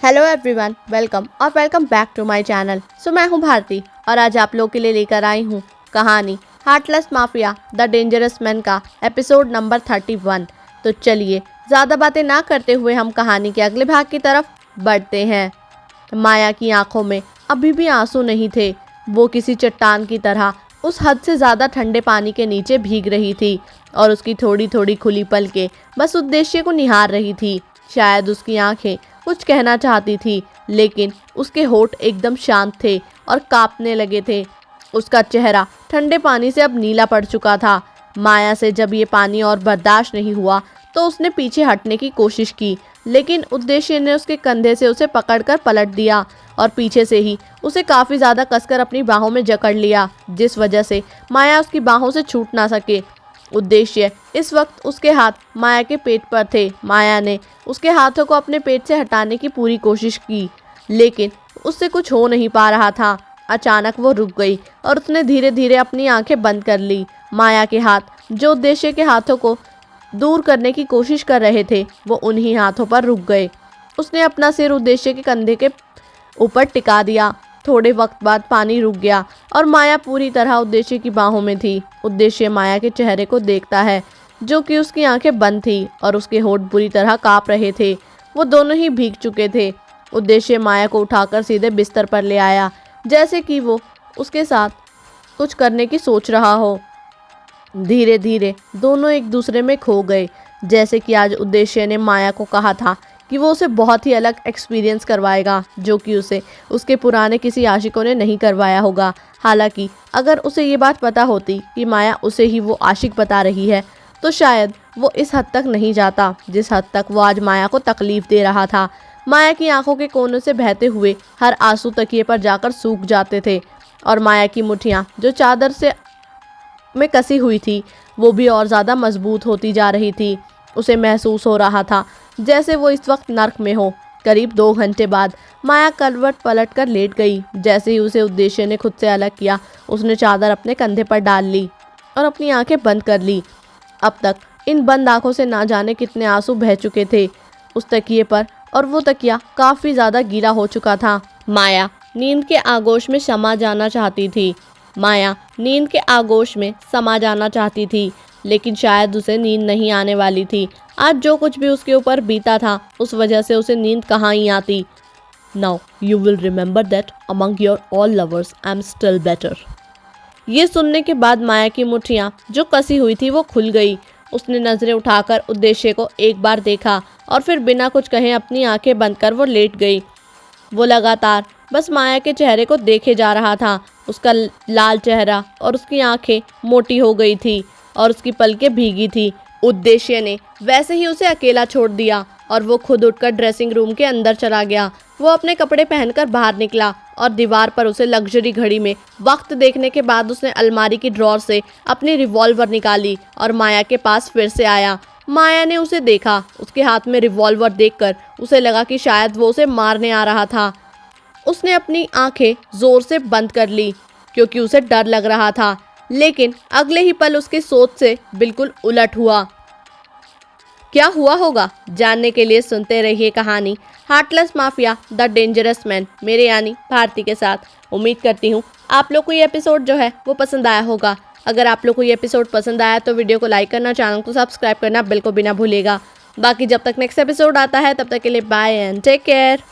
Hello everyone, welcome back to my channel. मैं हूं भारती और आज आप लोगों के लिए लेकर आई हूं कहानी heartless mafia the dangerous man का एपिसोड नंबर 31। तो चलिए ज़्यादा बातें ना करते हुए हम कहानी के अगले भाग की तरफ बढ़ते हैं। माया की आंखों में अभी भी आंसू नहीं थे। वो किसी चट्टान की तरह उस हद से ज़्यादा ठंडे पानी के नीचे भीग रही थी और उसकी थोड़ी थोड़ी खुली पलकें बस उद्देश्य को निहार रही थी। शायद उसकी आंखें कुछ कहना चाहती थी, लेकिन उसके होंठ एकदम शांत थे और कांपने लगे थे। उसका चेहरा ठंडे पानी से अब नीला पड़ चुका था। माया से जब ये पानी और बर्दाश्त नहीं हुआ तो उसने पीछे हटने की कोशिश की, लेकिन उद्देश्य ने उसके कंधे से उसे पकड़कर पलट दिया और पीछे से ही उसे काफ़ी ज़्यादा कसकर अपनी बाहों में जकड़ लिया, जिस वजह से माया उसकी बाहों से छूट ना सके। उद्देश्य इस वक्त उसके हाथ माया के पेट पर थे। माया ने उसके हाथों को अपने पेट से हटाने की पूरी कोशिश की, लेकिन उससे कुछ हो नहीं पा रहा था। अचानक वो रुक गई और उसने धीरे धीरे अपनी आंखें बंद कर ली। माया के हाथ जो उद्देश्य के हाथों को दूर करने की कोशिश कर रहे थे, वो उन्हीं हाथों पर रुक गए। उसने अपना सिर उद्देश्य के कंधे के ऊपर टिका दिया। थोड़े वक्त बाद पानी रुक गया और माया पूरी तरह उद्देश्य की बाहों में थी। उद्देश्य माया के चेहरे को देखता है, जो कि उसकी आंखें बंद थी और उसके होंठ बुरी तरह कांप रहे थे। वो दोनों ही भीग चुके थे। उद्देश्य माया को उठाकर सीधे बिस्तर पर ले आया, जैसे कि वो उसके साथ कुछ करने की सोच रहा हो। धीरे धीरे दोनों एक दूसरे में खो गए। जैसे कि आज उद्देश्य ने माया को कहा था कि वो उसे बहुत ही अलग एक्सपीरियंस करवाएगा, जो कि उसे उसके पुराने किसी आशिकों ने नहीं करवाया होगा। हालांकि अगर उसे ये बात पता होती कि माया उसे ही वो आशिक बता रही है, तो शायद वो इस हद तक नहीं जाता जिस हद तक वो आज माया को तकलीफ दे रहा था। माया की आंखों के कोनों से बहते हुए हर आंसू तकिए पर जाकर सूख जाते थे और माया की मुठ्ठियाँ जो चादर से में कसी हुई थी, वो भी और ज़्यादा मजबूत होती जा रही थी। उसे महसूस हो रहा था जैसे वो इस वक्त नर्क में हो। करीब 2 घंटे बाद माया करवट पलट कर लेट गई। जैसे ही उसे उद्देश्य ने खुद से अलग किया, उसने चादर अपने कंधे पर डाल ली और अपनी आंखें बंद कर ली। अब तक इन बंद आंखों से ना जाने कितने आंसू बह चुके थे उस तकिए पर, और वो तकिया काफ़ी ज़्यादा गीला हो चुका था। माया नींद के आगोश में समा जाना चाहती थी। माया नींद के आगोश में समा जाना चाहती थी, लेकिन शायद उसे नींद नहीं आने वाली थी। आज जो कुछ भी उसके ऊपर बीता था, उस वजह से उसे नींद कहाँ ही आती। Now you will remember that among your all lovers I am still better. ये सुनने के बाद माया की मुठ्ठियाँ जो कसी हुई थी वो खुल गई। उसने नज़रें उठाकर उद्देश्य को एक बार देखा और फिर बिना कुछ कहे अपनी आंखें बंद कर वो लेट गई। वो लगातार बस माया के चेहरे को देखे जा रहा था। उसका लाल चेहरा और उसकी आंखें मोटी हो गई थी और उसकी पलकें भीगी थी। उद्देश्य ने वैसे ही उसे अकेला छोड़ दिया और वो खुद उठकर ड्रेसिंग रूम के अंदर चला गया। वो अपने कपड़े पहनकर बाहर निकला और दीवार पर उसे लग्जरी घड़ी में वक्त देखने के बाद उसने अलमारी की ड्रॉर से अपनी रिवॉल्वर निकाली और माया के पास फिर से आया। माया ने उसे देखा। उसके हाथ में रिवॉल्वर देखकर उसे लगा कि शायद वो उसे मारने आ रहा था। उसने अपनी आंखें जोर से बंद कर ली क्योंकि उसे डर लग रहा था, लेकिन अगले ही पल उसकी सोच से बिल्कुल उलट हुआ। क्या हुआ होगा जानने के लिए सुनते रहिए कहानी heartless mafia the dangerous man, मेरे यानी भारती के साथ। उम्मीद करती हूँ आप लोग को ये एपिसोड जो है वो पसंद आया होगा। अगर आप लोग को ये एपिसोड पसंद आया तो वीडियो को लाइक करना, चैनल को सब्सक्राइब करना बिल्कुल भी ना भूलिएगा। बाकी जब तक नेक्स्ट एपिसोड आता है, तब तक के लिए बाय एंड टेक केयर।